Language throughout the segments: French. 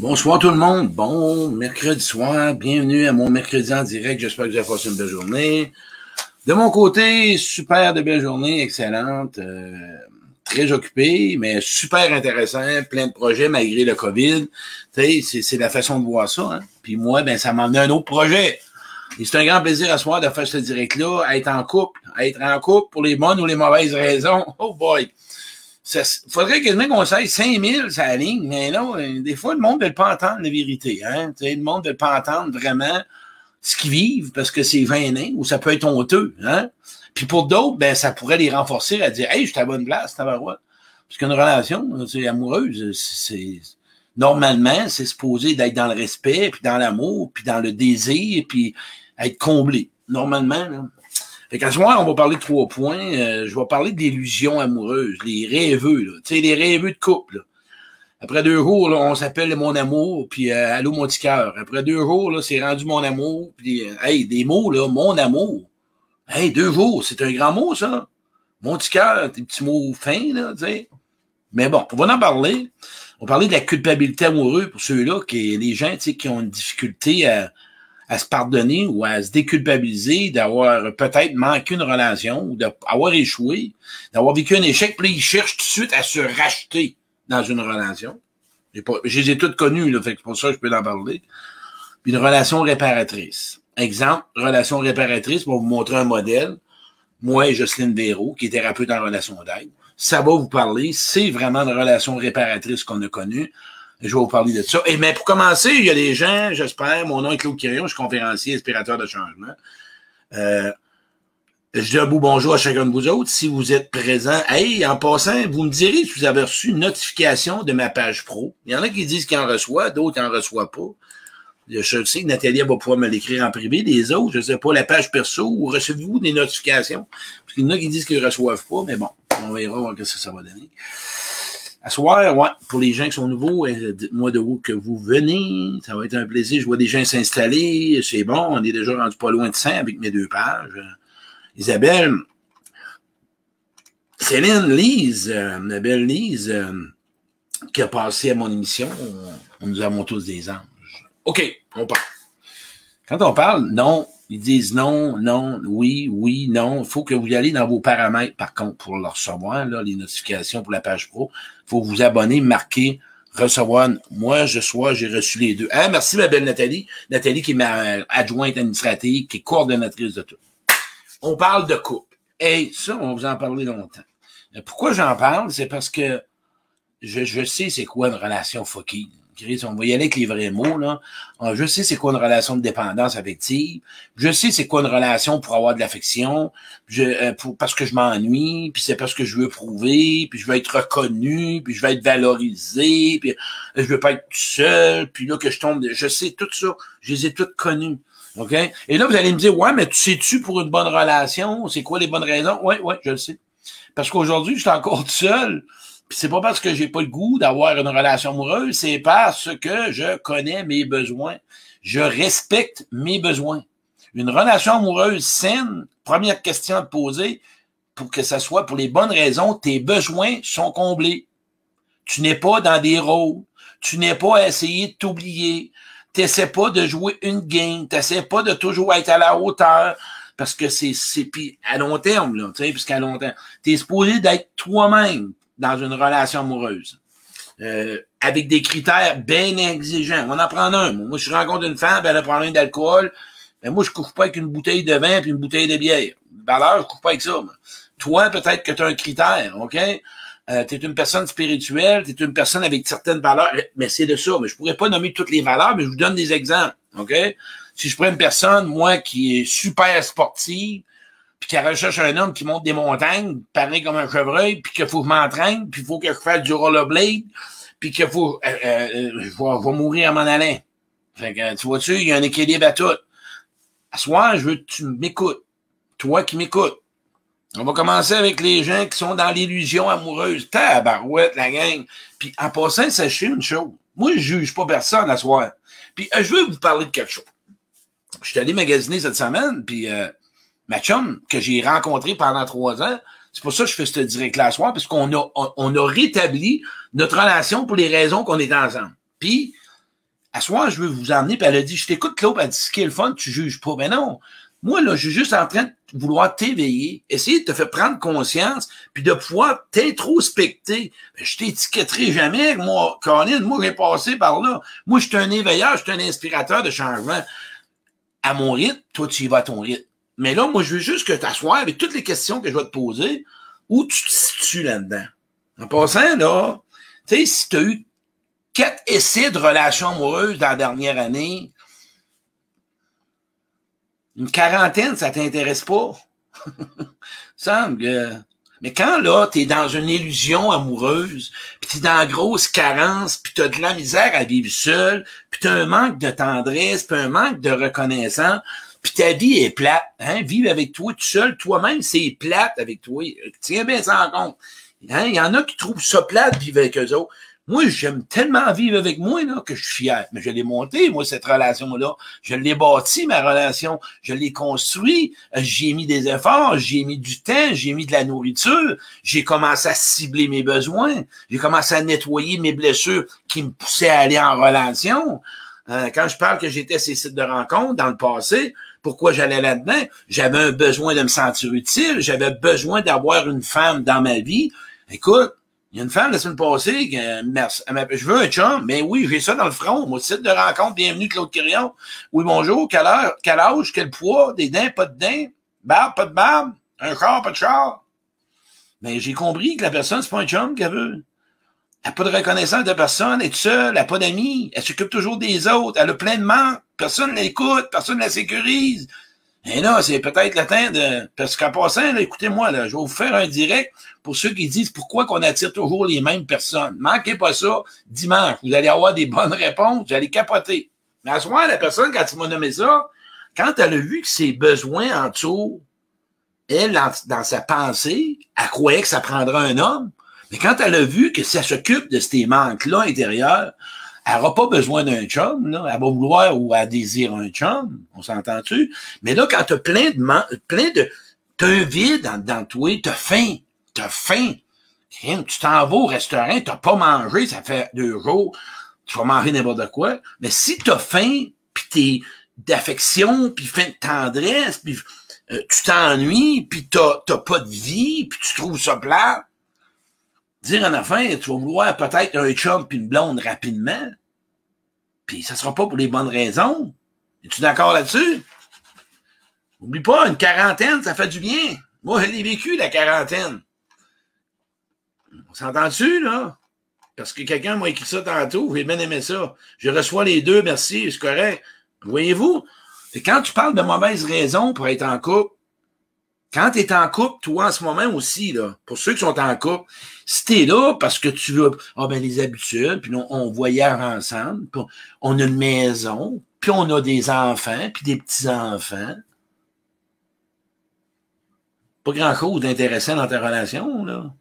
Bonsoir tout le monde, bon mercredi soir, bienvenue à mon mercredi en direct, j'espère que vous avez passé une belle journée. De mon côté, super de belle journée, excellente, très occupé, mais super intéressant, plein de projets malgré le COVID. Tu sais, c'est la façon de voir ça, hein. Puis moi, ben ça m'a amené un autre projet. Et c'est un grand plaisir à soir de faire ce direct-là, être en couple pour les bonnes ou les mauvaises raisons. Oh boy! Faudrait quasiment qu'on sache 5000 ça la ligne, mais là, des fois, le monde ne veut pas entendre la vérité. Hein? Le monde ne veut pas entendre vraiment ce qu'ils vivent parce que c'est vainin ou ça peut être honteux. Hein? Puis pour d'autres, ben ça pourrait les renforcer à dire « Hey, je suis à la bonne place, tabarouette. » Parce qu'une relation amoureuse, normalement, c'est supposé d'être dans le respect, puis dans l'amour, puis dans le désir, puis être comblé. Normalement, là. Fait qu'à ce moment, on va parler de 3 points. Je vais parler de l'illusion amoureuse, les rêveux, là. Tu sais, les rêveux de couple, là. Après 2 jours, là, on s'appelle mon amour, puis allô mon petit cœur. Après 2 jours, là, c'est rendu mon amour, puis hey, des mots, là, mon amour. Hey, 2 jours, c'est un grand mot, ça. Mon petit cœur, des petits mots fins, là, tu sais. Mais bon, on va en parler. On va parler de la culpabilité amoureuse pour ceux-là, les gens, tu sais, qui ont une difficulté à se pardonner ou à se déculpabiliser d'avoir peut-être manqué une relation ou d'avoir échoué, d'avoir vécu un échec, puis ils cherchent tout de suite à se racheter dans une relation. Je les ai toutes connues, là, fait que c'est pour ça que je peux en parler. Puis une relation réparatrice. Exemple, relation réparatrice, on va vous montrer un modèle. Moi et Jocelyne Véro, qui est thérapeute en relation d'aide. Ça va vous parler, c'est vraiment une relation réparatrice qu'on a connue. Je vais vous parler de ça. Et mais pour commencer, il y a des gens, j'espère, mon nom est Claude Quirion, je suis conférencier, inspirateur de changement. Je dis un beau bonjour à chacun de vous autres. Si vous êtes présents, hey, en passant, vous me direz si vous avez reçu une notification de ma page pro. Il y en a qui disent qu'ils en reçoivent, d'autres qui en reçoivent pas. Je sais que Nathalie va pouvoir me l'écrire en privé. Les autres, je sais pas, la page perso, ou recevez-vous des notifications? Parce qu'il y en a qui disent qu'ils ne reçoivent pas, mais bon, on verra ce que ça va donner. À soir, ouais, pour les gens qui sont nouveaux, dites-moi de où que vous venez. Ça va être un plaisir. Je vois des gens s'installer. C'est bon, on est déjà rendu pas loin de 100 avec mes 2 pages. Isabelle, Céline, Lise, ma belle Lise, qui a passé à mon émission, nous avons tous des anges. OK, on parle. Quand on parle, non, ils disent non, non, oui, oui, non. Il faut que vous y allez dans vos paramètres, par contre, pour le recevoir, là, les notifications pour la page pro. Il faut vous abonner, marquer, recevoir. Moi, j'ai reçu les 2. Ah, merci, ma belle Nathalie. Nathalie, qui est ma adjointe administrative, qui est coordonnatrice de tout. On parle de couple. Hey, ça, on va vous en parler longtemps. Pourquoi j'en parle? C'est parce que je sais c'est quoi une relation fucky. On va y aller avec les vrais mots, là. Je sais c'est quoi une relation de dépendance affective. Je sais c'est quoi une relation pour avoir de l'affection. Parce que je m'ennuie, puis c'est parce que je veux prouver, puis je veux être reconnu, puis je veux être valorisé, puis je veux pas être tout seul, puis là que je tombe... Je sais tout ça. Je les ai toutes connues. OK? Et là, vous allez me dire, ouais, mais tu sais-tu pour une bonne relation? C'est quoi les bonnes raisons? Ouais, je le sais. Parce qu'aujourd'hui, je suis encore tout seul. Puis c'est pas parce que j'ai pas le goût d'avoir une relation amoureuse, c'est parce que je connais mes besoins. Je respecte mes besoins. Une relation amoureuse saine, première question à te poser, pour que ça soit pour les bonnes raisons, tes besoins sont comblés. Tu n'es pas dans des rôles. Tu n'es pas à essayer de t'oublier. T'essaies pas de jouer une game. T'essaies pas de toujours être à la hauteur. Parce que c'est puis à long terme, là, tu sais, puisqu'à long terme, t'es supposé d'être toi-même dans une relation amoureuse. Avec des critères bien exigeants. On en prend un. Moi, je rencontre une femme, elle a prend un d'alcool. Ben, moi, je couvre pas avec une bouteille de vin puis une bouteille de bière. Valeur, je couvre pas avec ça. Moi. Toi, peut-être que tu as un critère, OK? Tu es une personne spirituelle, tu es une personne avec certaines valeurs, mais c'est de ça. Mais je pourrais pas nommer toutes les valeurs, mais je vous donne des exemples, OK? Si je prends une personne, moi, qui est super sportive, puis qui recherche un homme qui monte des montagnes, pareil comme un chevreuil, puis qu'il faut que je m'entraîne, puis il faut que je fasse du rollerblade, puis qu'il faut... je vais mourir à m'en allant. Fait que, tu vois-tu, il y a un équilibre à tout. À soir, je veux que tu m'écoutes. Toi qui m'écoutes. On va commencer avec les gens qui sont dans l'illusion amoureuse. Tabarouette, la gang. Puis en passant, sachez une chose. Moi, je juge pas personne à soir. Puis je veux vous parler de quelque chose. Je suis allé magasiner cette semaine, puis... ma chum, que j'ai rencontrée pendant 3 ans, c'est pour ça que je fais ce direct-là à soir, parce qu'on a rétabli notre relation pour les raisons qu'on est ensemble. Puis, À soir, je veux vous emmener, puis elle a dit, je t'écoute, Claude, elle dit, ce qui est le fun, tu juges pas. Ben non. Moi, là, je suis juste en train de vouloir t'éveiller, essayer de te faire prendre conscience, puis de pouvoir t'introspecter. Ben, je t'étiquetterai jamais, moi, Colin, moi, j'ai passé par là. Moi, je suis un éveilleur, je suis un inspirateur de changement. À mon rythme, toi, tu y vas à ton rythme. Mais là, moi, je veux juste que t'assoies avec toutes les questions que je vais te poser, où tu te situes là-dedans. En passant, là, tu sais, si tu as eu 4 essais de relations amoureuses dans la dernière année, une quarantaine, ça t'intéresse pas. Semble que... Mais quand, là, t'es dans une illusion amoureuse, puis t'es dans la grosse carence, puis t'as de la misère à vivre seul, puis t'as un manque de tendresse, puis un manque de reconnaissance, puis ta vie est plate, hein? Vivre avec toi tout seul, toi-même, c'est plate avec toi. Tiens bien ça en compte. Hein? Il y en a qui trouvent ça plate, vivre avec eux autres. Moi, j'aime tellement vivre avec moi là, que je suis fier. Mais je l'ai monté, moi, cette relation-là. Je l'ai bâti, ma relation. Je l'ai construit. J'y ai mis des efforts, j'y ai mis du temps, j'ai mis de la nourriture. J'ai commencé à cibler mes besoins. J'ai commencé à nettoyer mes blessures qui me poussaient à aller en relation. Quand je parle que j'étais ces sites de rencontres dans le passé, pourquoi j'allais là-dedans? J'avais un besoin de me sentir utile. J'avais besoin d'avoir une femme dans ma vie. Écoute, il y a une femme la semaine passée qui je veux un chum, mais oui, j'ai ça dans le front. Mon site de rencontre, bienvenue Claude Quirion. Oui, bonjour, quelle heure, quel âge, quel poids, des dents, pas de dents, barbe, pas de barbe, un char, pas de char. Mais j'ai compris que la personne, c'est pas un chum qu'elle veut. Elle n'a pas de reconnaissance de personne, elle est seule, elle n'a pas d'amis, elle s'occupe toujours des autres, elle a plein de manques, personne ne l'écoute, personne ne la sécurise. Et là, c'est peut-être le temps de... Parce qu'en passant, là, écoutez-moi, là, je vais vous faire un direct pour ceux qui disent pourquoi qu'on attire toujours les mêmes personnes. Manquez pas ça dimanche. Vous allez avoir des bonnes réponses, vous allez capoter. Mais à ce moment, la personne, quand il m'a nommé ça, quand elle a vu que ses besoins en dessous, elle, dans sa pensée, elle croyait que ça prendrait un homme. Mais quand elle a vu que ça s'occupe de ces manques-là intérieurs, elle n'aura pas besoin d'un chum, là. Elle va vouloir ou elle désire un chum. On s'entend-tu? Mais là, quand tu as t'as un vide dans toi, t'as faim. Tu t'en vas au restaurant, t'as pas mangé, ça fait 2 jours, tu vas manger n'importe quoi. Mais si t'as faim, puis t'es d'affection, puis faim de tendresse, puis tu t'ennuies, puis t'as pas de vie, puis tu trouves ça plat, dire en affaire, tu vas vouloir peut-être un chum puis une blonde rapidement, puis ça sera pas pour les bonnes raisons. Es-tu d'accord là-dessus? Oublie pas, une quarantaine, ça fait du bien. Moi, je l'ai vécu, la quarantaine. On s'entend-tu, là? Parce que quelqu'un m'a écrit ça tantôt, j'ai bien aimé ça. Je reçois les deux, merci, c'est correct. Voyez-vous? Et quand tu parles de mauvaises raisons pour être en couple, quand tu es en couple, toi, en ce moment aussi, là, pour ceux qui sont en couple, si tu es là parce que tu veux, les habitudes, puis on voyage ensemble, puis on a une maison, puis on a des enfants, puis des petits-enfants. Pas grand-chose d'intéressant dans ta relation, là.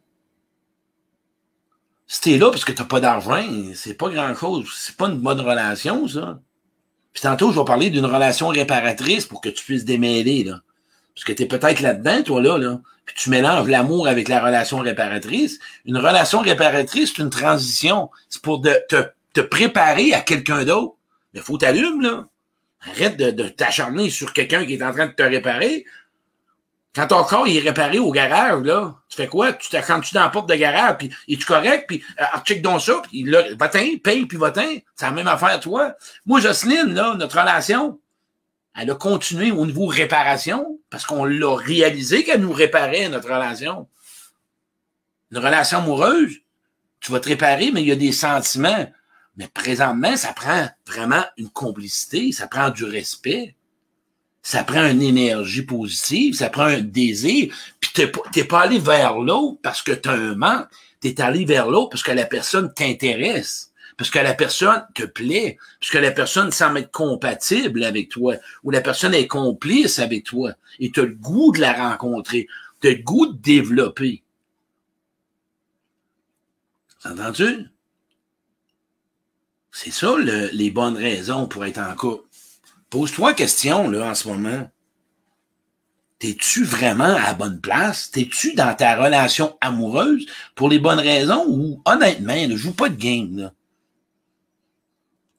Si t'es là parce que t'as pas d'argent, c'est pas grand-chose. C'est pas une bonne relation, ça. Puis tantôt, je vais parler d'une relation réparatrice pour que tu puisses démêler, là. Parce que t'es peut-être là-dedans, toi, là. Puis tu mélanges l'amour avec la relation réparatrice. Une relation réparatrice, c'est une transition. C'est pour te préparer à quelqu'un d'autre. Mais faut t'allumer, là. Arrête de t'acharner sur quelqu'un qui est en train de te réparer. Quand ton corps il est réparé au garage, là, tu fais quoi? Tu t'accomptes-tu dans la porte de garage, puis es-tu correct? Puis check donc ça, puis là, va-t'en, paye, puis va-t'en. C'est la même affaire, toi. Moi, Jocelyne, là, notre relation, elle a continué au niveau réparation, parce qu'on l'a réalisé qu'elle nous réparait, notre relation. Une relation amoureuse, tu vas te réparer, mais il y a des sentiments. Mais présentement, ça prend vraiment une complicité, ça prend du respect. Ça prend une énergie positive, ça prend un désir, puis t'es pas allé vers l'autre parce que t'as un manque, t'es allé vers l'autre parce que la personne t'intéresse, parce que la personne te plaît, parce que la personne semble être compatible avec toi, ou la personne est complice avec toi, et t'as le goût de la rencontrer, t'as le goût de développer. Entends-tu? C'est ça, les bonnes raisons pour être en couple. Pose-toi la question, là, en ce moment. T'es-tu vraiment à la bonne place? T'es-tu dans ta relation amoureuse pour les bonnes raisons ou, honnêtement, ne joue pas de game, là?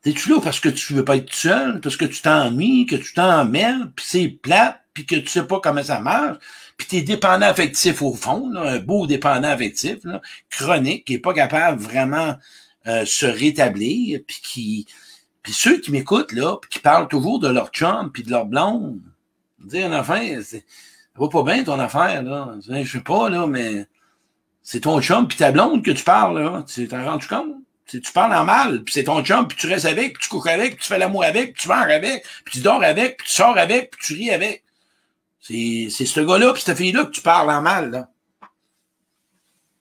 T'es-tu là parce que tu veux pas être seul, parce que tu t'ennuies, que tu t'emmènes, puis c'est plate, puis que tu sais pas comment ça marche, puis t'es dépendant affectif au fond, là, un beau dépendant affectif, là, chronique, qui est pas capable vraiment se rétablir, puis ceux qui m'écoutent, là, puis qui parlent toujours de leur chum, puis de leur blonde, dire une affaire, ça va pas bien ton affaire, là. Je sais pas, là, mais c'est ton chum puis ta blonde que tu parles, là. Tu t'en rends-tu compte? Tu parles en mal, puis c'est ton chum, puis tu restes avec, puis tu couches avec, puis tu fais l'amour avec, puis tu manges avec, puis tu dors avec, puis tu sors avec, puis tu ris avec. C'est ce gars-là puis cette fille-là que tu parles en mal, là.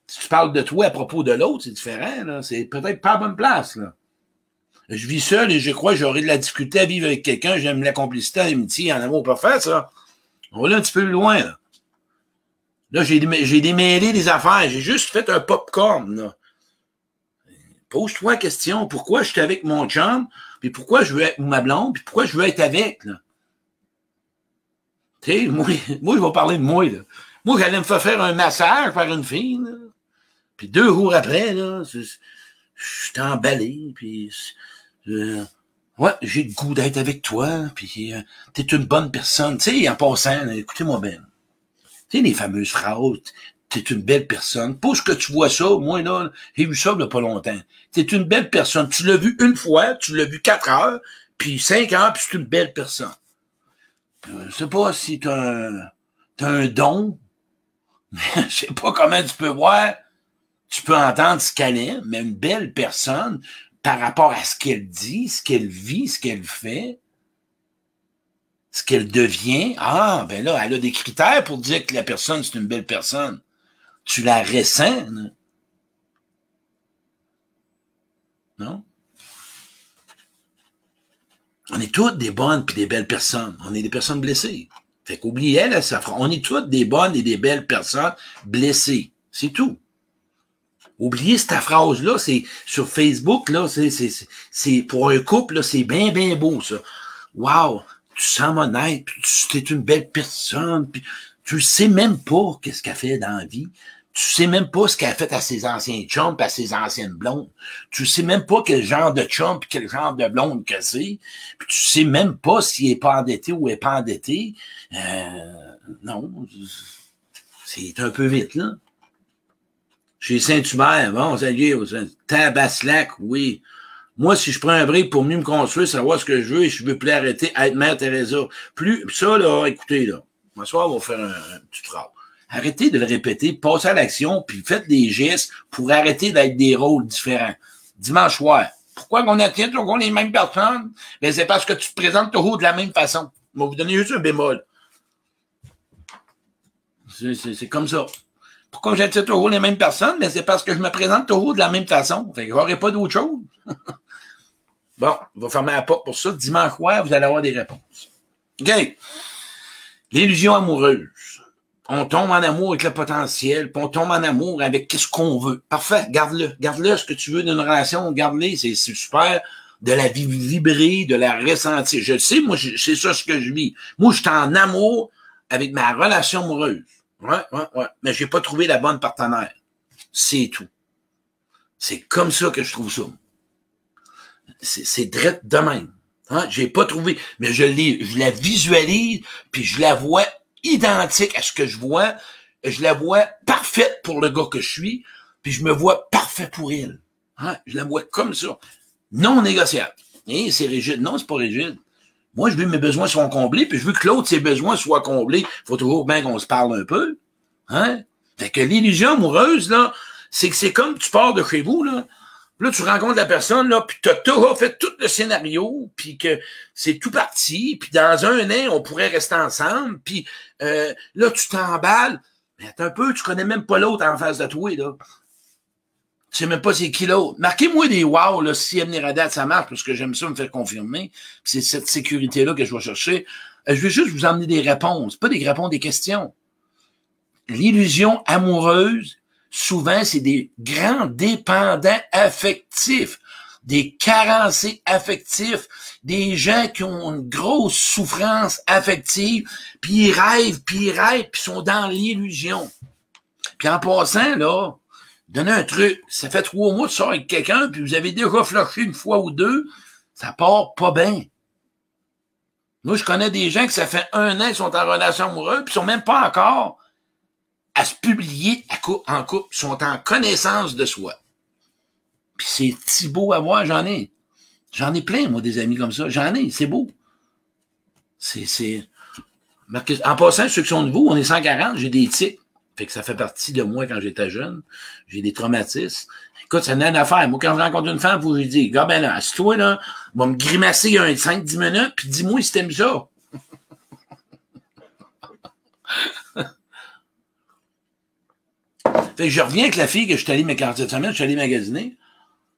Si tu parles de toi à propos de l'autre, c'est différent, là. C'est peut-être pas à bonne place, là. Je vis seul et je crois que j'aurai de la difficulté à vivre avec quelqu'un. J'aime la complicité, l'amitié, en amour parfait, ça. On va là un petit peu plus loin, là. Là, j'ai démêlé des affaires. J'ai juste fait un popcorn, là. Pose-toi la question, pourquoi je suis avec mon chum, puis pourquoi je veux être ma blonde, puis pourquoi je veux être avec, là. Tu sais, moi, je vais parler de moi, là. Moi, j'allais me faire un massage par une fille, là. Puis 2 jours après, là, je suis emballé, puis ouais, j'ai le goût d'être avec toi, puis t'es une bonne personne. Tu sais, en passant, écoutez-moi bien. Tu sais, les fameuses phrases, t'es une belle personne. Pour que tu vois ça, moi, là, j'ai vu ça il y a pas longtemps. T'es une belle personne. Tu l'as vu une fois, tu l'as vu 4 heures, puis 5 heures, puis c'est une belle personne. Je sais pas si t'as un don, mais je sais pas comment tu peux voir, tu peux entendre ce qu'elle est, mais une belle personne, par rapport à ce qu'elle dit, ce qu'elle vit, ce qu'elle fait, ce qu'elle devient, ah, ben là, elle a des critères pour dire que la personne, c'est une belle personne. Tu la ressens, non? On est toutes des bonnes puis des belles personnes. On est des personnes blessées. Fait qu'oubliez elle, ça fera. On est toutes des bonnes et des belles personnes blessées. C'est tout. Oubliez cette phrase-là, c'est sur Facebook, là, c'est pour un couple, là, c'est bien, bien beau, ça. Wow! Tu sens honnête, puis tu es une belle personne, puis tu sais même pas qu'est-ce qu'elle fait dans la vie. Tu sais même pas ce qu'elle a fait à ses anciens chums et à ses anciennes blondes. Tu sais même pas quel genre de chum et quel genre de blonde que c'est. Puis tu sais même pas s'il est pas endetté ou est pas endetté. Non, c'est un peu vite, là. Chez Saint-Hubert, bon, salut, Tabaslac, oui. Moi, si je prends un break pour mieux me construire, savoir ce que je veux, et je veux plus arrêter à être Mère Teresa. Plus, ça, là, écoutez, là. Ce soir, on va faire un petit phrase. Arrêtez de le répéter, passez à l'action, puis faites des gestes pour arrêter d'être des rôles différents. Dimanche soir. Pourquoi qu'on attire toujours les mêmes personnes? Ben, c'est parce que tu te présentes toujours de la même façon. Je vais vous donner juste un bémol. C'est comme ça. Pourquoi j'attire toujours les mêmes personnes? Ben, c'est parce que je me présente toujours de la même façon. Fait qu'il n'y aurait pas d'autre chose. Bon, on va fermer la porte pour ça. Dimanche soir, vous allez avoir des réponses. OK. L'illusion amoureuse. On tombe en amour avec le potentiel, puis on tombe en amour avec qu'est-ce qu'on veut. Parfait, garde-le. Garde-le, ce que tu veux d'une relation, garde-le, c'est super. De la vibrer, de la ressentir. Je le sais, moi, c'est ça ce que je vis. Moi, je suis en amour avec ma relation amoureuse. Ouais. Mais j'ai pas trouvé la bonne partenaire. C'est tout. C'est comme ça que je trouve ça. C'est drette de même. Hein? J'ai pas trouvé, mais je la visualise, puis je la vois identique à ce que je vois. Je la vois parfaite pour le gars que je suis, puis je me vois parfait pour elle. Hein? Je la vois comme ça. Non négociable. Et c'est rigide. Non, c'est pas rigide. Moi, je veux que mes besoins soient comblés, puis je veux que l'autre, ses besoins soient comblés. Faut toujours bien qu'on se parle un peu. Hein? Fait que l'illusion amoureuse, là, c'est que c'est comme tu pars de chez vous, là. Là, tu rencontres la personne, là, puis t'as fait tout le scénario, puis que c'est tout parti, puis dans un an, on pourrait rester ensemble, puis là, tu t'emballes. Mais attends un peu, tu connais même pas l'autre en face de toi, là. Tu sais même pas c'est qui l'autre. Marquez-moi des wow, là, si Amniradat, ça marche, parce que j'aime ça me faire confirmer. C'est cette sécurité-là que je vais chercher. Je vais juste vous emmener des réponses, pas des réponses, des questions. L'illusion amoureuse, souvent, c'est des grands dépendants affectifs, des carencés affectifs, des gens qui ont une grosse souffrance affective, puis ils rêvent, puis sont dans l'illusion. Puis en passant, là, donnez un truc, ça fait 3 mois que tu sors avec quelqu'un, puis vous avez déjà flashé une fois ou deux, Ça part pas bien. Moi, je connais des gens que ça fait 1 an qu'ils sont en relation amoureuse, puis ils sont même pas encore à se publier en couple. Ils sont en connaissance de soi. Puis c'est si beau à voir, j'en ai. J'en ai plein, moi, des amis comme ça. J'en ai, c'est beau. En passant, ceux qui sont de vous, on est 140, j'ai des tics. Fait que ça fait partie de moi quand j'étais jeune. J'ai des traumatismes. Écoute, ça n'a rien à faire. Moi, quand je rencontre une femme, faut que je dis, gars, ben là, assis-toi, là, va me grimacer un 5-10 minutes, puis dis-moi si t'aimes ça. Fait que je reviens avec la fille que je suis allé cette semaine, je suis allé magasiner.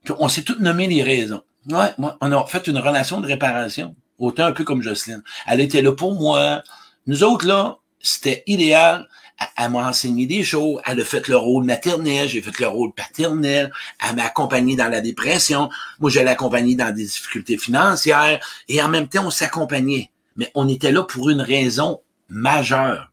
Puis on s'est toutes nommé les raisons. Ouais, moi, on a fait une relation de réparation. Autant un peu comme Jocelyne. Elle était là pour moi. Nous autres, là, c'était idéal. Elle m'a enseigné des choses. Elle a fait le rôle maternel. J'ai fait le rôle paternel. Elle m'a accompagné dans la dépression. Moi, je l'ai accompagné dans des difficultés financières. Et en même temps, on s'accompagnait. Mais on était là pour une raison majeure.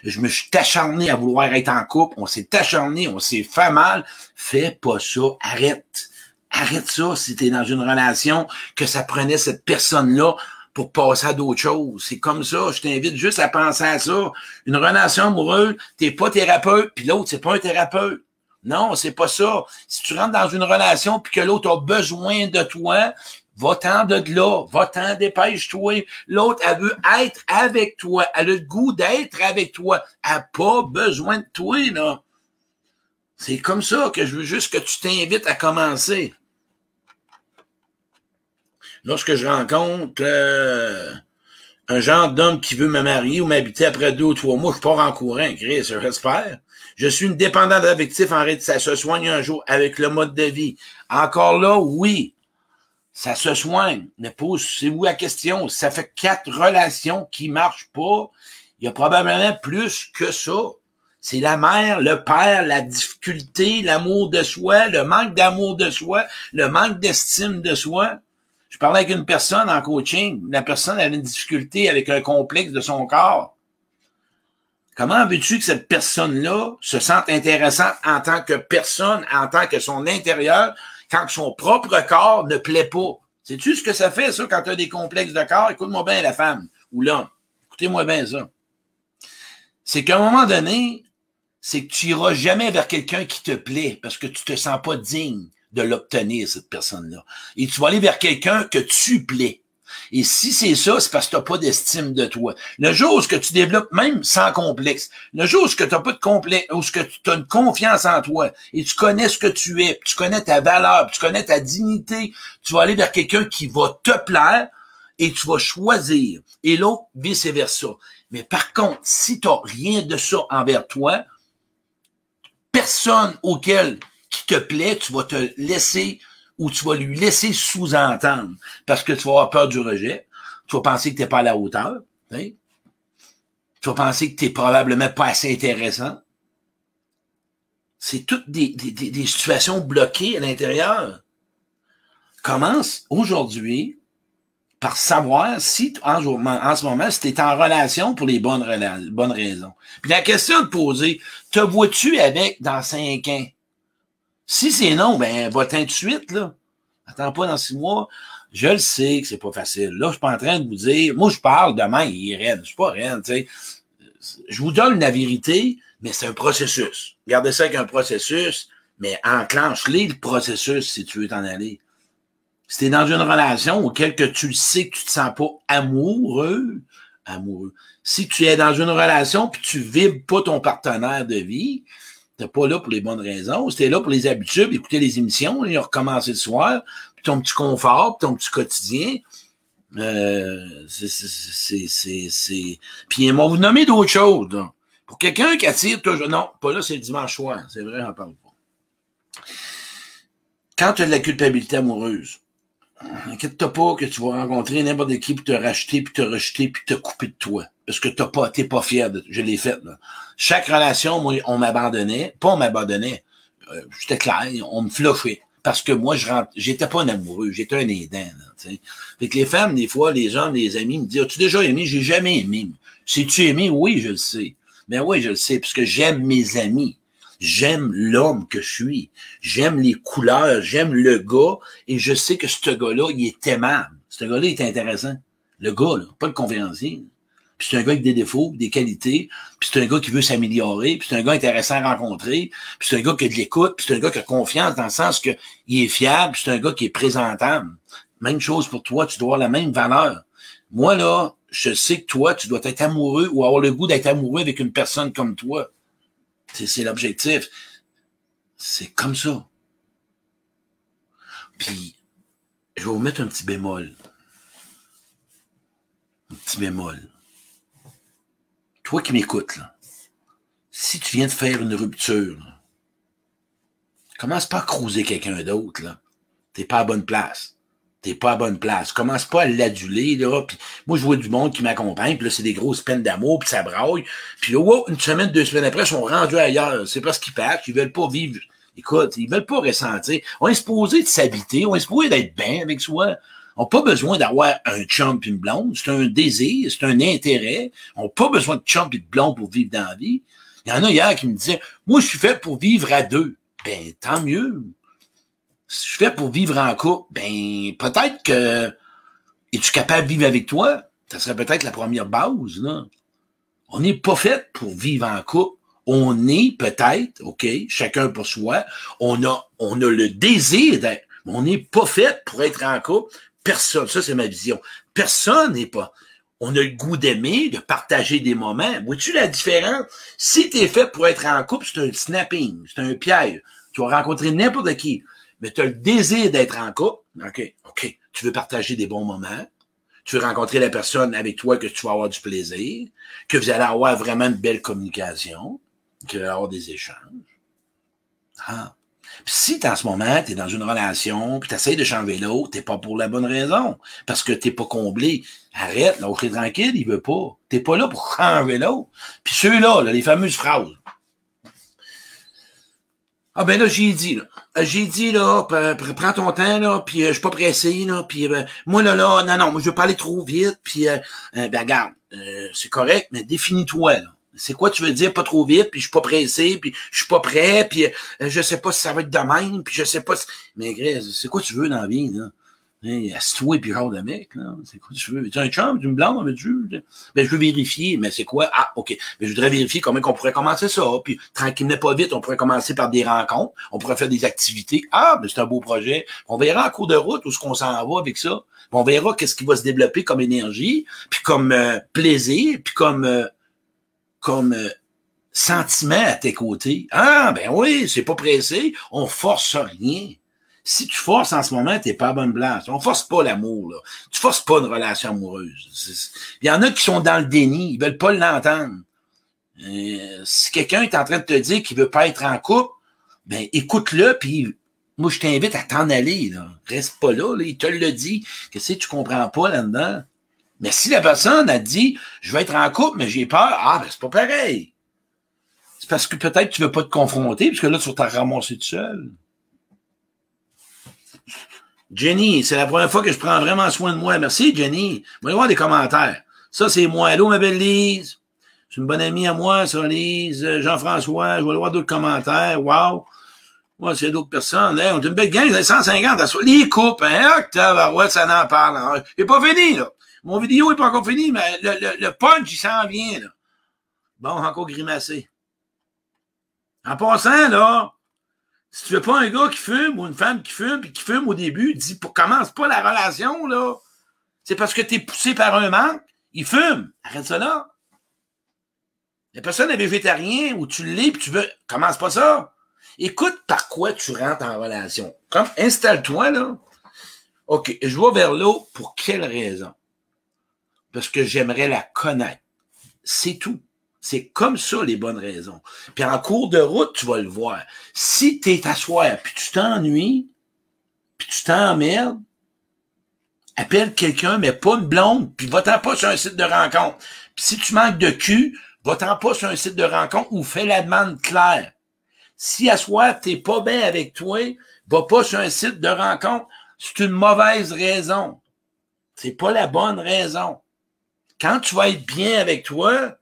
Je me suis acharné à vouloir être en couple. On s'est acharné, on s'est fait mal. Fais pas ça. Arrête. Arrête ça si t'es dans une relation que ça prenait cette personne-là pour passer à d'autres choses. C'est comme ça. Je t'invite juste à penser à ça. Une relation amoureuse, t'es pas thérapeute, puis l'autre, c'est pas un thérapeute. Non, c'est pas ça. Si tu rentres dans une relation puis que l'autre a besoin de toi, va-t'en de là, va-t'en, dépêche-toi. L'autre, elle veut être avec toi. Elle a le goût d'être avec toi. Elle n'a pas besoin de toi, là. C'est comme ça que je veux juste que tu t'invites à commencer. Lorsque je rencontre un genre d'homme qui veut me marier ou m'habiter après 2 ou 3 mois, je pars en courant, Chris, j'espère. Je suis une dépendante affective en réalité, ça se soigne un jour avec le mode de vie. Encore là, oui. Ça se soigne, mais posez-vous la question, ça fait 4 relations qui marchent pas, il y a probablement plus que ça. C'est la mère, le père, la difficulté, l'amour de soi, le manque d'amour de soi, le manque d'estime de soi. Je parlais avec une personne en coaching, la personne avait une difficulté avec un complexe de son corps. Comment veux-tu que cette personne-là se sente intéressante en tant que personne, en tant que son intérieur, quand son propre corps ne plaît pas? Sais-tu ce que ça fait, ça, quand tu as des complexes de corps? Écoute-moi bien, la femme ou l'homme. Écoutez-moi bien ça. C'est qu'à un moment donné, c'est que tu iras jamais vers quelqu'un qui te plaît parce que tu te sens pas digne de l'obtenir, cette personne-là. Et tu vas aller vers quelqu'un que tu plais. Et si c'est ça, c'est parce que tu n'as pas d'estime de toi. Le jour où tu développes, même sans complexe, le jour où tu n'as pas de complexe, où tu as une confiance en toi, et tu connais ce que tu es, tu connais ta valeur, tu connais ta dignité, tu vas aller vers quelqu'un qui va te plaire, et tu vas choisir. Et l'autre, vice-versa. Mais par contre, si tu n'as rien de ça envers toi, personne qui te plaît, tu vas te laisser ou tu vas lui laisser sous-entendre parce que tu vas avoir peur du rejet. Tu vas penser que tu n'es pas à la hauteur. Hein? Tu vas penser que tu n'es probablement pas assez intéressant. C'est toutes des situations bloquées à l'intérieur. Commence aujourd'hui par savoir si, en ce moment, si tu es en relation pour les bonnes raisons. Puis la question de poser, te vois-tu avec dans 5 ans? Si c'est non, ben, va-t'en tout de suite, là. Attends pas dans 6 mois. Je le sais que c'est pas facile. Là, je suis pas en train de vous dire, moi, je parle demain, il est raide. Je suis pas raide, tu sais. Je vous donne la vérité, mais c'est un processus. Regardez ça avec un processus, mais enclenche-les le processus si tu veux t'en aller. Si t'es dans une relation auquel que tu le sais que tu te sens pas amoureux. Si tu es dans une relation puis tu vibres pas ton partenaire de vie, t'es pas là pour les bonnes raisons. Si t'es là pour les habitudes, écouter les émissions, il a recommencé le soir, puis ton petit confort, puis ton petit quotidien. Puis ils vont vous nommer d'autres choses. Là. Pour quelqu'un qui attire toujours. Non, pas là, c'est le dimanche soir. C'est vrai, j'en parle pas. Quand tu as de la culpabilité amoureuse, inquiète-toi pas que tu vas rencontrer n'importe qui pour te racheter, puis te rejeter, puis te couper de toi. Parce que t'es pas fier de. Je l'ai fait, là. Chaque relation, moi, on m'abandonnait. Pas on m'abandonnait. J'étais clair, on me flushait. Parce que moi, j'étais pas un amoureux, j'étais un aidant, là, t'sais. Fait que les femmes, des fois, les gens, les amis me disent, as-tu déjà aimé? J'ai jamais aimé. Sais-tu aimé? Oui, je le sais. Ben oui, je le sais, parce que j'aime mes amis. J'aime l'homme que je suis. J'aime les couleurs, j'aime le gars, et je sais que ce gars-là, il est aimable. Ce gars-là est intéressant. Le gars, là, pas le conférencier. Puis c'est un gars avec des défauts, des qualités, puis c'est un gars qui veut s'améliorer, puis c'est un gars intéressant à rencontrer, puis c'est un gars qui a de l'écoute, puis c'est un gars qui a confiance dans le sens que il est fiable, puis c'est un gars qui est présentable. Même chose pour toi, tu dois avoir la même valeur. Moi, là, je sais que toi, tu dois être amoureux ou avoir le goût d'être amoureux avec une personne comme toi. C'est l'objectif. C'est comme ça. Puis, je vais vous mettre un petit bémol. Un petit bémol. Toi qui m'écoutes, là, si tu viens de faire une rupture, là, commence pas à croiser quelqu'un d'autre, là. T'es pas à bonne place. T'es pas à bonne place. Commence pas à l'aduler, là. Puis moi, je vois du monde qui m'accompagne, puis là, c'est des grosses peines d'amour, puis ça braille. Puis là, wow, une semaine, 2 semaines après, ils sont rendus ailleurs. C'est parce qu'ils partent, ils veulent pas vivre. Écoute, ils veulent pas ressentir. On est supposé de s'habiter, on est supposé d'être bien avec soi. On n'a pas besoin d'avoir un chum et une blonde. C'est un désir, c'est un intérêt. On n'a pas besoin de chum et de blonde pour vivre dans la vie. Il y en a hier qui me disaient, moi, je suis fait pour vivre à 2. Ben, tant mieux. Si je suis fait pour vivre en couple, ben, peut-être que, es-tu capable de vivre avec toi? Ça serait peut-être la première base, là. On n'est pas fait pour vivre en couple. On est peut-être, OK, chacun pour soi. On a le désir d'être, mais on n'est pas fait pour être en couple. Personne, ça c'est ma vision. Personne n'est pas. On a le goût d'aimer, de partager des moments. Vois-tu la différence? Si tu es fait pour être en couple, c'est un snapping, c'est un piège. Tu vas rencontrer n'importe qui. Mais tu as le désir d'être en couple. OK. Tu veux partager des bons moments. Tu veux rencontrer la personne avec toi que tu vas avoir du plaisir, que vous allez avoir vraiment une belle communication, que vous allez avoir des échanges. Ah. Puis si en ce moment, tu es dans une relation, puis tu essaies de changer l'autre, t'es pas pour la bonne raison, parce que t'es pas comblé. Arrête, l'autre est tranquille, il veut pas. T'es pas là pour changer l'autre. Puis ceux-là, les fameuses phrases. Ah ben là, j'ai dit, là, prends ton temps, là, puis je suis pas pressé, là, puis moi, là, non, moi, je veux pas aller trop vite, puis ben regarde, c'est correct, mais définis-toi, là. C'est quoi tu veux dire, pas trop vite, puis je suis pas pressé, puis je suis pas prêt, puis je sais pas si ça va être de même, puis je sais pas si... Mais c'est quoi tu veux dans la vie, là? Hey, assis-toi et puis genre de mec, là. C'est quoi tu veux? Tu un chum, tu me blonde, mais tu ben, je veux vérifier, mais c'est quoi? Ah, OK. Mais je voudrais vérifier comment on pourrait commencer ça. Puis, tranquillement, pas vite, on pourrait commencer par des rencontres. On pourrait faire des activités. Ah, mais c'est un beau projet. On verra en cours de route où est-ce qu'on s'en va avec ça. Puis on verra qu'est-ce qui va se développer comme énergie, puis comme plaisir, puis comme sentiment à tes côtés. Ah, ben oui, c'est pas pressé. On force rien. Si tu forces en ce moment, t'es pas à bonne place. On force pas l'amour, là. Tu forces pas une relation amoureuse. Il y en a qui sont dans le déni, ils veulent pas l'entendre. Si quelqu'un est en train de te dire qu'il veut pas être en couple, ben écoute-le, puis moi je t'invite à t'en aller, là. Reste pas là, il te le dit. Qu'est-ce que tu comprends pas là-dedans? Mais si la personne a dit je veux être en couple, mais j'ai peur, ah ben c'est pas pareil. C'est parce que peut-être tu veux pas te confronter, parce que là, tu vas t'en ramasser tout seul. Jenny, c'est la première fois que je prends vraiment soin de moi. Merci, Jenny. Vous allez voir des commentaires. Ça, c'est moi. Allô, ma belle Lise. C'est une bonne amie à moi, ça, Lise. Jean-François, je vais aller voir d'autres commentaires. Wow. Moi, c'est d'autres personnes. Hey, on est une belle gang, 150 à soi. Les coupes, hein? Ouais, ça n'en parle. Hein? Il n'est pas fini, là. Mon vidéo n'est pas encore fini, mais le punch, il s'en vient, là. Bon, encore grimacé. En passant, là, si tu veux pas un gars qui fume ou une femme qui fume puis qui fume au début, dis commence pas la relation, là. C'est parce que t'es poussé par un manque. Il fume. Arrête ça là. La personne est végétarien ou tu l'es puis tu veux. Commence pas ça. Écoute par quoi tu rentres en relation. Comme installe-toi, là. OK, je vais vers l'eau pour quelle raison? Parce que j'aimerais la connaître. C'est tout. C'est comme ça, les bonnes raisons. Puis en cours de route, tu vas le voir. Si tu es à soir, puis tu t'ennuies, puis tu t'emmerdes, appelle quelqu'un, mais pas une blonde, puis va-t'en pas sur un site de rencontre. Puis si tu manques de cul, va-t'en pas sur un site de rencontre ou fais la demande claire. Si à soir, t'es pas bien avec toi, va pas sur un site de rencontre. C'est une mauvaise raison. C'est pas la bonne raison. Quand tu vas être bien avec toi,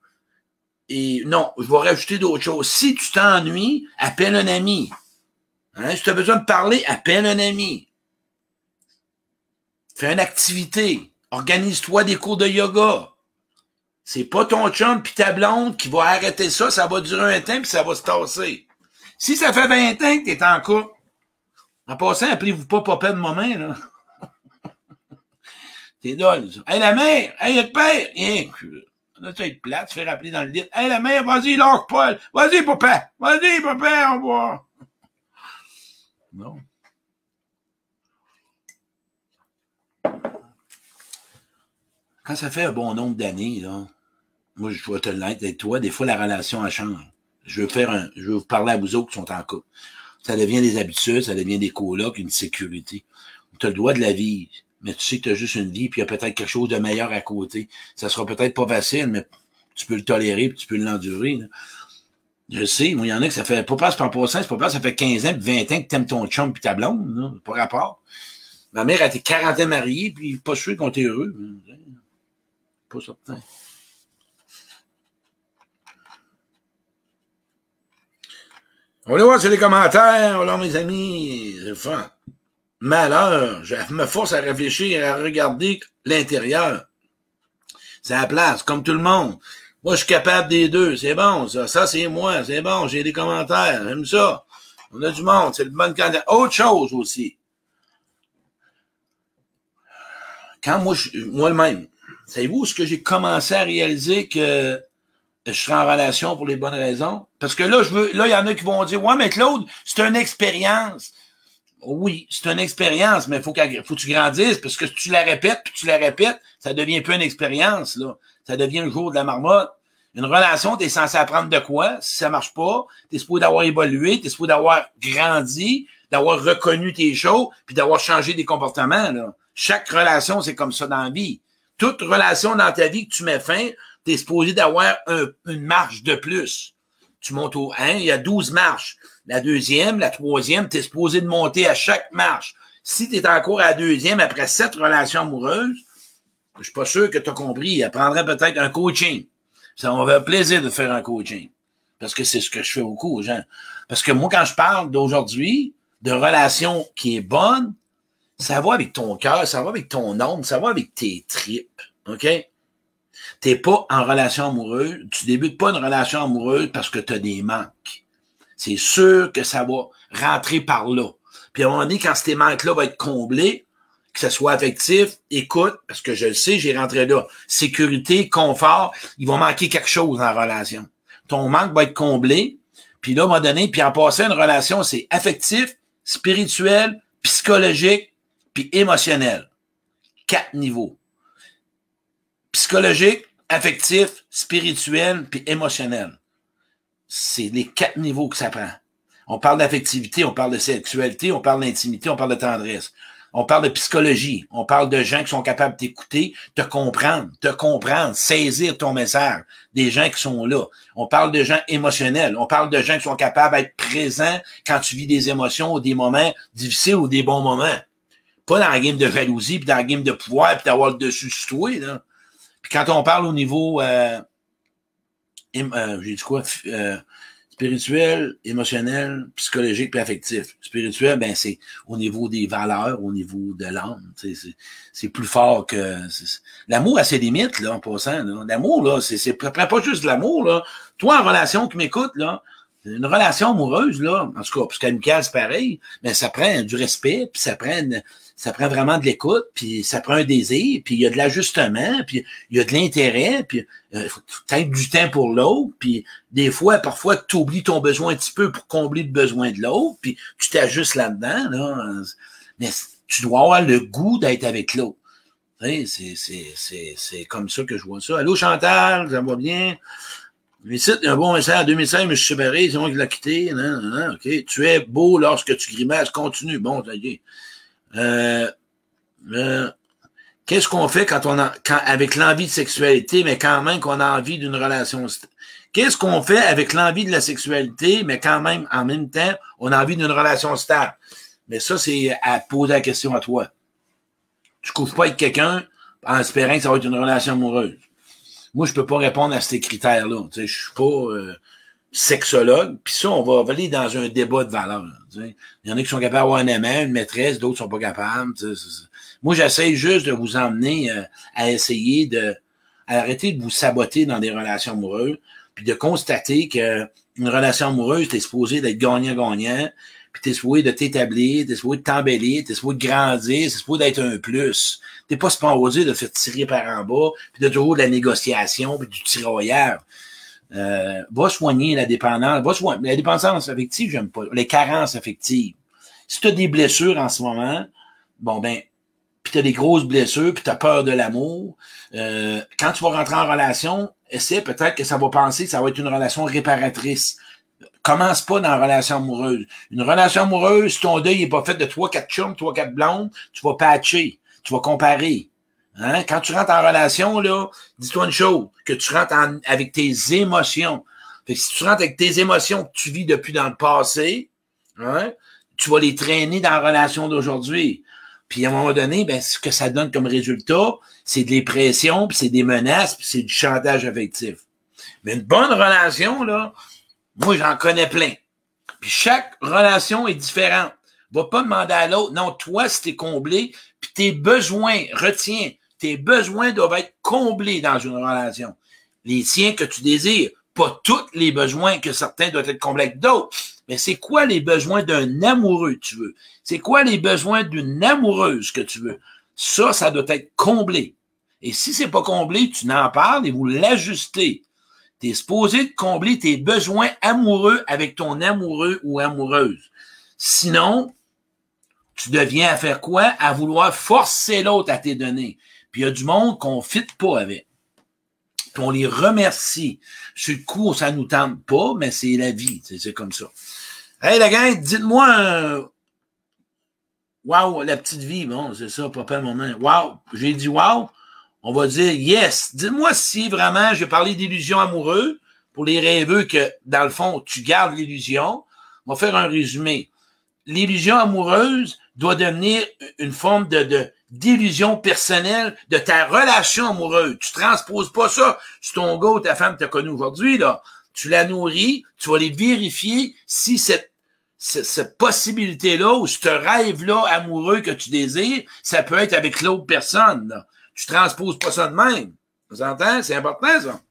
et non, je vais rajouter d'autres choses. Si tu t'ennuies, appelle un ami. Hein? Si tu as besoin de parler, appelle un ami. Fais une activité. Organise-toi des cours de yoga. C'est pas ton chum pis ta blonde qui va arrêter ça, ça va durer un temps puis ça va se tasser. Si ça fait 20 ans que t'es en couple, en passant, appelez-vous pas papa de moment, là. T'es drôle. Hey, la mère! Hey, le père! Hein, là, tu vas être plate, tu fais rappeler dans le lit. Hey, la mère, vas-y, lâche pas! Vas-y, papa! Vas-y, papa, on va! Non. Quand ça fait un bon nombre d'années, là, moi, je vais te l'être avec toi, des fois, la relation, elle change. Je veux vous parler à vous autres qui sont en couple. Ça devient des habitudes, ça devient des colocs, une sécurité. Tu as le droit de la vivre, mais tu sais que tu as juste une vie, puis il y a peut-être quelque chose de meilleur à côté. Ça sera peut-être pas facile, mais tu peux le tolérer, puis tu peux l'endurer. Là. Je sais, moi, il y en a que ça fait, pas parce qu'en passant, c'est pas parce que ça fait 15 ans, puis 20 ans que t'aimes ton chum puis ta blonde, là, pas rapport. Ma mère a été 40 ans mariée, puis pas sûr qu'on était heureux. Pas certain. On va voir sur les commentaires. Alors, mes amis, c'est fun. Malheur, je me force à réfléchir et à regarder l'intérieur. C'est la place, comme tout le monde. Moi, je suis capable des deux. C'est bon, ça. Ça, c'est moi. C'est bon, j'ai des commentaires. J'aime ça. On a du monde. C'est le bon candidat. Autre chose aussi. Quand moi-même, savez-vous ce que j'ai commencé à réaliser que je serai en relation pour les bonnes raisons? Parce que là, il y en a qui vont dire, ouais, mais Claude, c'est une expérience. Oui, c'est une expérience, mais faut que tu grandisses, parce que si tu la répètes, puis tu la répètes, ça devient plus une expérience, là. Ça devient le jour de la marmotte. Une relation, t'es censé apprendre de quoi? Si ça marche pas, t'es supposé d'avoir évolué, t'es supposé d'avoir grandi, d'avoir reconnu tes choses, puis d'avoir changé des comportements, là. Chaque relation, c'est comme ça dans la vie. Toute relation dans ta vie que tu mets fin, t'es supposé d'avoir une marche de plus. Tu montes au 1, il y a 12 marches. La deuxième, la troisième, tu es supposé de monter à chaque marche. Si tu es encore à la deuxième, après 7 relations amoureuses, je suis pas sûr que tu as compris, il prendrait peut-être un coaching. Ça va me faire plaisir de faire un coaching. Parce que c'est ce que je fais beaucoup aux gens. Parce que moi, quand je parle d'aujourd'hui, de relation qui est bonne, ça va avec ton cœur, ça va avec ton âme, ça va avec tes tripes. OK? T'es pas en relation amoureuse, tu débutes pas une relation amoureuse parce que tu as des manques. C'est sûr que ça va rentrer par là. Puis à un moment donné, quand ces manques-là vont être comblés, que ce soit affectif, écoute, parce que je le sais, j'ai rentré là, sécurité, confort, il va manquer quelque chose dans la relation. Ton manque va être comblé, puis là, à un moment donné, puis en passant une relation, c'est affectif, spirituel, psychologique, puis émotionnel. 4 niveaux. Psychologique, affectif, spirituel, puis émotionnel. C'est les 4 niveaux que ça prend. On parle d'affectivité, on parle de sexualité, on parle d'intimité, on parle de tendresse. On parle de psychologie, on parle de gens qui sont capables de t'écouter, te comprendre, saisir ton message, des gens qui sont là. On parle de gens émotionnels, on parle de gens qui sont capables d'être présents quand tu vis des émotions ou des moments difficiles ou des bons moments. Pas dans la game de jalousie, puis dans la game de pouvoir, puis d'avoir le dessus sur toi, là. Puis quand on parle au niveau j'ai dit quoi? Spirituel, émotionnel, psychologique puis affectif. Spirituel, ben c'est au niveau des valeurs, au niveau de l'âme. C'est plus fort que... L'amour a ses limites, là, en passant. Là. L'amour, là, c'est pas juste de l'amour, là. Toi, en relation qui m'écoute, là, une relation amoureuse, là, en tout cas, parce qu'amicale, c'est pareil, mais ça prend du respect, puis ça prend vraiment de l'écoute, puis ça prend un désir, puis il y a de l'ajustement, puis il y a de l'intérêt, puis il faut peut-être du temps pour l'autre, puis des fois, parfois, tu oublies ton besoin un petit peu pour combler le besoin de l'autre, puis tu t'ajustes là-dedans, là. Mais tu dois avoir le goût d'être avec l'autre. C'est comme ça que je vois ça. Allô, Chantal, ça va bien? Ici, un bon message. En 2005, je me suis séparé, c'est moi qui l'ai quitté. Non, OK. Tu es beau lorsque tu grimaces. Continue. Bon, ça y est. Qu'est-ce qu'on fait avec l'envie de sexualité, mais quand même qu'on a envie d'une relation? Qu'est-ce qu'on fait avec l'envie de la sexualité, mais quand même, en même temps, on a envie d'une relation stable? Mais ça, c'est à poser la question à toi. Tu ne couches pas avec quelqu'un en espérant que ça va être une relation amoureuse. Moi, je peux pas répondre à ces critères-là. Tu sais, je suis pas sexologue. Puis ça, on va aller dans un débat de valeurs. Tu sais. Il y en a qui sont capables d'avoir un amant, une maîtresse, d'autres sont pas capables. Tu sais, moi, j'essaie juste de vous emmener à essayer à arrêter de vous saboter dans des relations amoureuses, puis de constater que une relation amoureuse, t'es supposé d'être gagnant-gagnant, puis t'es supposé de t'établir, t'es supposé de t'embellir, t'es supposé de grandir, t'es supposé d'être un plus. T'es pas supposé de te faire tirer par en bas, puis de toujours de la négociation, puis du tirailleur. Va soigner la dépendance. La dépendance affective, j'aime pas. Les carences affectives. Si tu as des blessures en ce moment, bon ben, puis tu as des grosses blessures, puis tu as peur de l'amour, quand tu vas rentrer en relation, essaie peut-être que ça va penser que ça va être une relation réparatrice. Commence pas dans la relation amoureuse. Une relation amoureuse, si ton deuil n'est pas fait de 3-4 chums, 3-4 blondes, tu vas patcher, tu vas comparer. Hein? Quand tu rentres en relation, là, dis-toi une chose, que tu rentres avec tes émotions. Fait que si tu rentres avec tes émotions que tu vis depuis dans le passé, hein, tu vas les traîner dans la relation d'aujourd'hui. Puis à un moment donné, ben, ce que ça donne comme résultat, c'est des pressions, puis c'est des menaces, puis c'est du chantage affectif. Mais une bonne relation, là, moi, j'en connais plein. Puis chaque relation est différente. Va pas demander à l'autre, non, toi, si t'es comblé, puis tes besoins, retiens, tes besoins doivent être comblés dans une relation. Les tiens que tu désires, pas tous les besoins que certains doivent être comblés avec d'autres. Mais c'est quoi les besoins d'un amoureux que tu veux? C'est quoi les besoins d'une amoureuse que tu veux? Ça doit être comblé. Et si c'est pas comblé, tu n'en parles et vous l'ajustez. Tu es supposé de combler tes besoins amoureux avec ton amoureux ou amoureuse. Sinon, tu deviens à faire quoi? À vouloir forcer l'autre à te donner. Puis il y a du monde qu'on ne fit pas avec. Puis on les remercie. Sur le coup, ça nous tente pas, mais c'est la vie. C'est comme ça. Hey, la gang, dites-moi wow, la petite vie. Bon, c'est ça, papa, moment. Wow, j'ai dit wow. On va dire yes. Dis-moi si vraiment j'ai parlé d'illusion amoureuse pour les rêveux que, dans le fond, tu gardes l'illusion. On va faire un résumé. L'illusion amoureuse doit devenir une forme d'illusion personnelle de ta relation amoureuse. Tu transposes pas ça sur ton gars ou ta femme que tu as connue aujourd'hui, là. Tu la nourris, tu vas les vérifier si cette possibilité-là ou ce rêve-là amoureux que tu désires, ça peut être avec l'autre personne, là. Tu transposes pas ça de même. Vous entendez? C'est important, ça.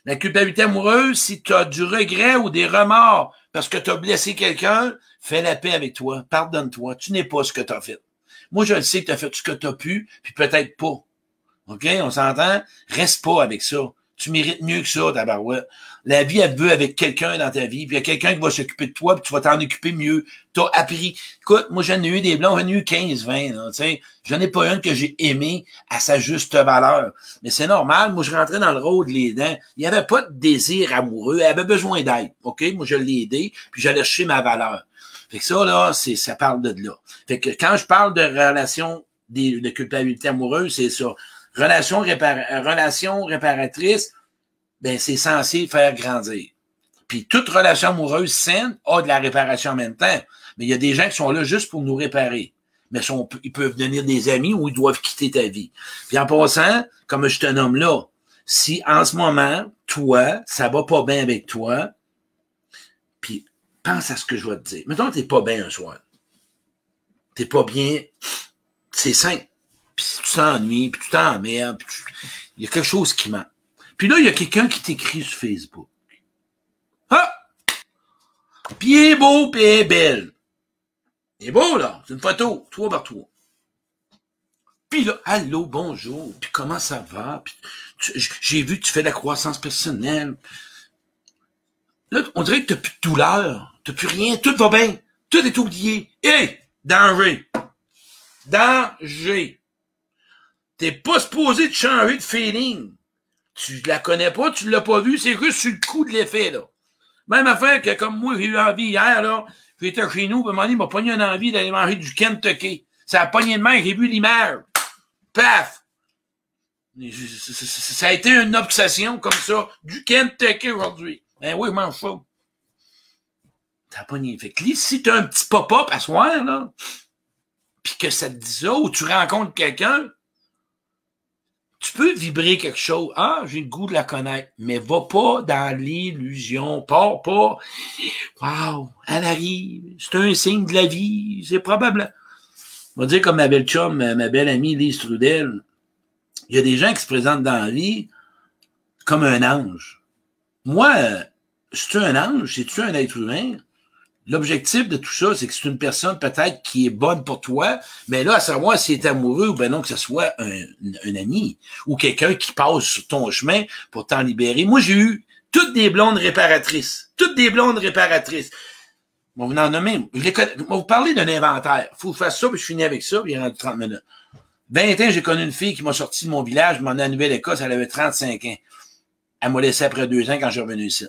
La culpabilité amoureuse, si tu as du regret ou des remords parce que tu as blessé quelqu'un, fais la paix avec toi. Pardonne-toi. Tu n'es pas ce que tu as fait. Moi, je le sais que tu as fait ce que tu as pu, puis peut-être pas. OK? On s'entend? Reste pas avec ça. Tu mérites mieux que ça, ta barouette. La vie, elle veut avec quelqu'un dans ta vie, puis il y a quelqu'un qui va s'occuper de toi, puis tu vas t'en occuper mieux. Tu as appris. Écoute, moi, j'en ai eu des blancs, j'en ai eu 15, 20, là, tu sais. J'en ai pas une que j'ai aimé à sa juste valeur. Mais c'est normal. Moi, je rentrais dans le rôle de l'aidant. Il n'y avait pas de désir amoureux. Elle avait besoin d'aide. OK? Moi, je l'ai aidé, puis j'allais chercher ma valeur. Fait que ça, là, ça parle de là. Fait que quand je parle de relation de culpabilité amoureuse, c'est ça. Relation réparatrice, ben c'est censé faire grandir. Puis toute relation amoureuse saine a de la réparation en même temps. Mais il y a des gens qui sont là juste pour nous réparer. Mais ils peuvent devenir des amis ou ils doivent quitter ta vie. Puis en passant, comme je te nomme là, si en ce moment, toi, ça va pas bien avec toi, puis pense à ce que je vais te dire. Mettons que t'es pas bien un soir. T'es pas bien, c'est simple. Puis tu t'ennuies, puis tu t'emmerdes, puis il y a quelque chose qui manque. Puis là, il y a quelqu'un qui t'écrit sur Facebook. Ah! Puis il est beau, puis il est belle. Il est beau, là. C'est une photo, 3 par 3. Puis là, allô, bonjour, puis comment ça va? Puis j'ai vu que tu fais de la croissance personnelle. Là, on dirait que t'as plus de douleur, t'as plus rien, tout va bien, tout est oublié. Hé! Danger! Danger! T'es pas supposé de changer de feeling. Tu la connais pas, tu l'as pas vue, c'est juste sur le coup de l'effet, là. Même affaire que comme moi, j'ai eu envie hier, là, j'étais chez nous, puis à un moment donné, il m'a pogné une envie d'aller manger du Kentucky. Ça a pogné de main, j'ai vu l'image. Paf! Ça a été une obsession comme ça, du Kentucky aujourd'hui. Ben oui, je mange ça. T'as pogné. Fait que si t'as un petit pop-up à soir, là, pis que ça te dit ça, ou tu rencontres quelqu'un, Tu peux vibrer quelque chose. Ah, j'ai le goût de la connaître. Mais va pas dans l'illusion. Pars pas. Wow, elle arrive. C'est un signe de la vie. C'est probable. On va dire comme ma belle chum, ma belle amie Lise Trudel. Il y a des gens qui se présentent dans la vie comme un ange. Moi, c'est-tu un ange? C'est-tu un être humain? L'objectif de tout ça, c'est que c'est une personne peut-être qui est bonne pour toi, mais là, à savoir si est amoureux ou ben non, que ce soit un ami ou quelqu'un qui passe sur ton chemin pour t'en libérer. Moi, j'ai eu toutes des blondes réparatrices. Toutes des blondes réparatrices. On va en nommer. Je vais vous parler d'un inventaire. Faut que je fasse ça, puis je finis avec ça, puis il y a 30 minutes. 20 ans, j'ai connu une fille qui m'a sorti de mon village, je m'en ai à Nouvelle-Écosse, elle avait 35 ans. Elle m'a laissé après 2 ans quand je suis revenu ici.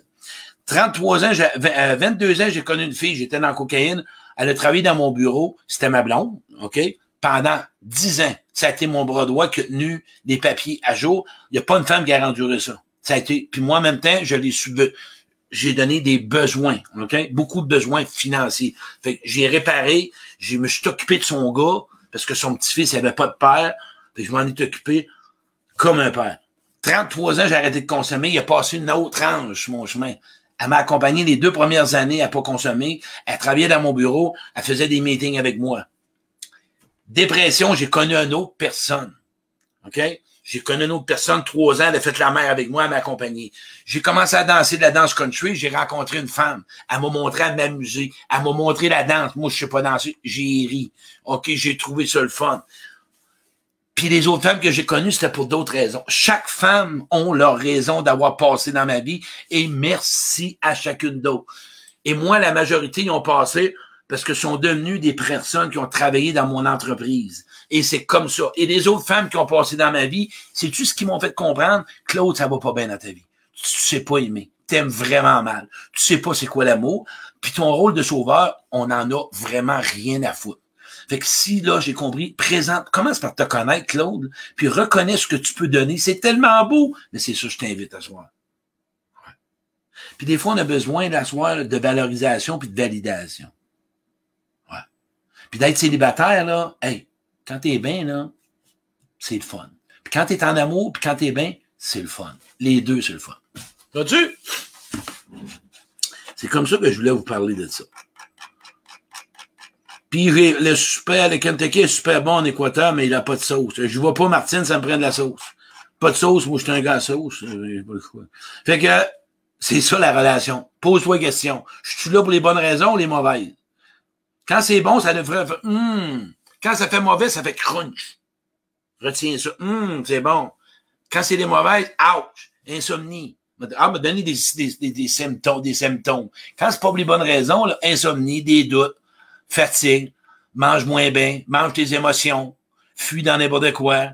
33 ans, 22 ans, j'ai connu une fille, j'étais dans la cocaïne. Elle a travaillé dans mon bureau, c'était ma blonde, OK? Pendant 10 ans. Ça a été mon bras droit qui a tenu des papiers à jour. Il n'y a pas une femme qui a enduré ça. Ça a été, puis moi, en même temps, j'ai donné des besoins, OK? Beaucoup de besoins financiers. Fait que j'ai réparé, je me suis occupé de son gars, parce que son petit-fils n'avait pas de père, puis je m'en ai occupé comme un père. 33 ans, j'ai arrêté de consommer, il a passé une autre ange sur mon chemin. Elle m'a accompagné les 2 premières années à pas consommer. Elle travaillait dans mon bureau. Elle faisait des meetings avec moi. Dépression, j'ai connu une autre personne. OK? J'ai connu une autre personne, 3 ans, elle a fait la mère avec moi, elle m'a accompagné. J'ai commencé à danser de la danse country, j'ai rencontré une femme. Elle m'a montré à m'amuser. Elle m'a montré la danse. Moi, je sais pas danser. J'ai ri. OK, j'ai trouvé ça le fun. Puis les autres femmes que j'ai connues, c'était pour d'autres raisons. Chaque femme a leur raison d'avoir passé dans ma vie et merci à chacune d'autres. Et moi, la majorité, ils ont passé parce que sont devenus des personnes qui ont travaillé dans mon entreprise. Et c'est comme ça. Et les autres femmes qui ont passé dans ma vie, c'est-tu ce qui m'ont fait comprendre? Claude, ça va pas bien dans ta vie. Tu sais pas aimer. T'aimes vraiment mal. Tu sais pas c'est quoi l'amour. Puis ton rôle de sauveur, on en a vraiment rien à foutre. Fait que si, là, j'ai compris, commence par te connaître, Claude, puis reconnais ce que tu peux donner. C'est tellement beau, mais c'est ça que je t'invite à soir. Ouais. Puis des fois, on a besoin d'asseoir de valorisation puis de validation. Ouais. Puis d'être célibataire, là, hey, quand t'es bien, là, c'est le fun. Puis quand t'es en amour, puis quand t'es bien, c'est le fun. Les deux, c'est le fun. Vois-tu? C'est comme ça que je voulais vous parler de ça. Puis le super, le Kentucky est super bon en Équateur, mais il n'a pas de sauce. Je vois pas Martine, ça me prend de la sauce. Pas de sauce, moi je suis un gars à sauce. Fait que c'est ça la relation. Pose-toi une question. Je suis là pour les bonnes raisons ou les mauvaises? Quand c'est bon, ça devrait faire Quand ça fait mauvais, ça fait crunch. Retiens ça. C'est bon. Quand c'est des mauvaises, ouch, insomnie. Me donner des symptômes. Quand c'est pas pour les bonnes raisons, là, insomnie, des doutes, fatigue, mange moins bien, mange tes émotions, fuis dans n'importe quoi,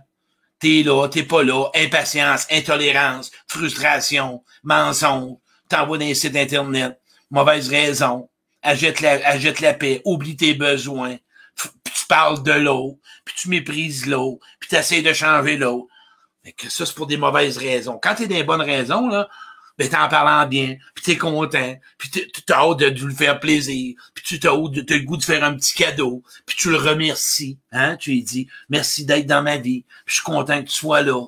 t'es là, t'es pas là, impatience, intolérance, frustration, mensonge, t'envoies dans les sites internet, mauvaise raison, agite la paix, oublie tes besoins, puis tu parles de l'autre, puis tu méprises l'autre, puis tu essaies de changer l'autre. Mais que ça, c'est pour des mauvaises raisons. Quand t'es des bonnes raisons, là, ben t'en parlant bien, puis t'es content, puis t'as hâte de lui faire plaisir, puis t'as le goût de faire un petit cadeau, puis tu le remercies, hein, tu lui dis merci d'être dans ma vie, puis je suis content que tu sois là.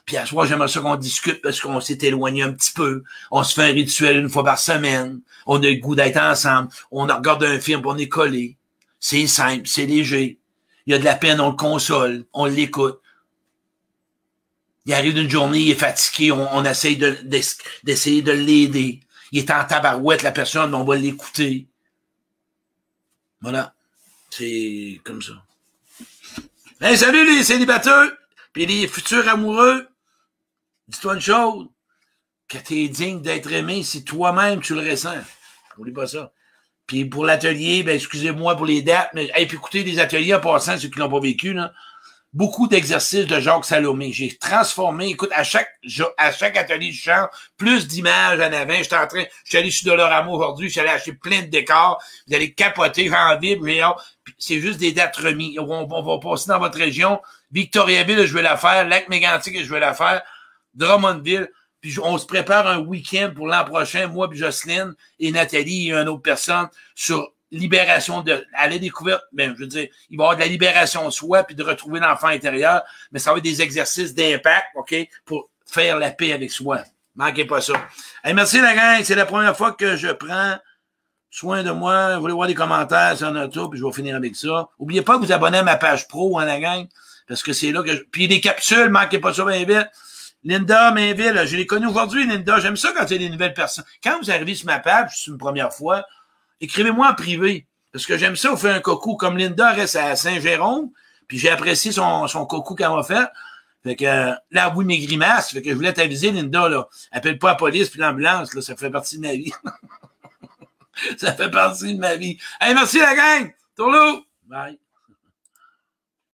Puis à soir, j'aimerais ça qu'on discute parce qu'on s'est éloigné un petit peu. On se fait un rituel 1 fois par semaine. On a le goût d'être ensemble. On regarde un film, on est collé. C'est simple, c'est léger. Il y a de la peine, on le console, on l'écoute. Il arrive d'une journée, il est fatigué, on essaye d'essayer de l'aider. Il est en tabarouette, la personne, mais on va l'écouter. Voilà. C'est comme ça. Hey, salut les célibataires, puis les futurs amoureux. Dis-toi une chose, que t'es digne d'être aimé si toi-même tu le ressens. N'oublie pas ça. Puis pour l'atelier, ben excusez-moi pour les dates, mais hey, puis écoutez les ateliers en passant, ceux qui l'ont pas vécu, là. Beaucoup d'exercices de Jacques Salomé. J'ai transformé, écoute, à chaque atelier de chant, plus d'images en avant. Je suis allé sur Dolorama aujourd'hui, je suis allé acheter plein de décors. Vous allez capoter, j'en vibre, c'est juste des dates remises. On va passer dans votre région. Victoriaville, je vais la faire. Lac-Mégantic, je vais la faire. Drummondville. Puis on se prépare un week-end pour l'an prochain, moi puis Jocelyne et Nathalie et une autre personne sur libération à la découverte, ben, je veux dire, il va y avoir de la libération de soi puis de retrouver l'enfant intérieur, mais ça va être des exercices d'impact, OK, pour faire la paix avec soi. Manquez pas ça. Hey, merci la gang, c'est la première fois que je prends soin de moi. Vous voulez voir des commentaires sur notre puis je vais finir avec ça. N'oubliez pas de vous abonner à ma page pro, hein, la gang, parce que c'est là que puis des capsules, manquez pas ça bien vite. Linda Mainville, je l'ai connue aujourd'hui, Linda. J'aime ça quand il y a des nouvelles personnes. Quand vous arrivez sur ma page, c'est une première fois, écrivez-moi en privé. Parce que j'aime ça, vous faites un coucou. Comme Linda reste à Saint-Jérôme, puis j'ai apprécié son coucou qu'elle m'a fait. Fait que là, oui, mes grimaces. Fait que je voulais t'aviser, Linda, là. Appelle pas la police puis l'ambulance, là. Ça fait partie de ma vie. Ça fait partie de ma vie. Hey, merci la gang! Tourlou! Bye.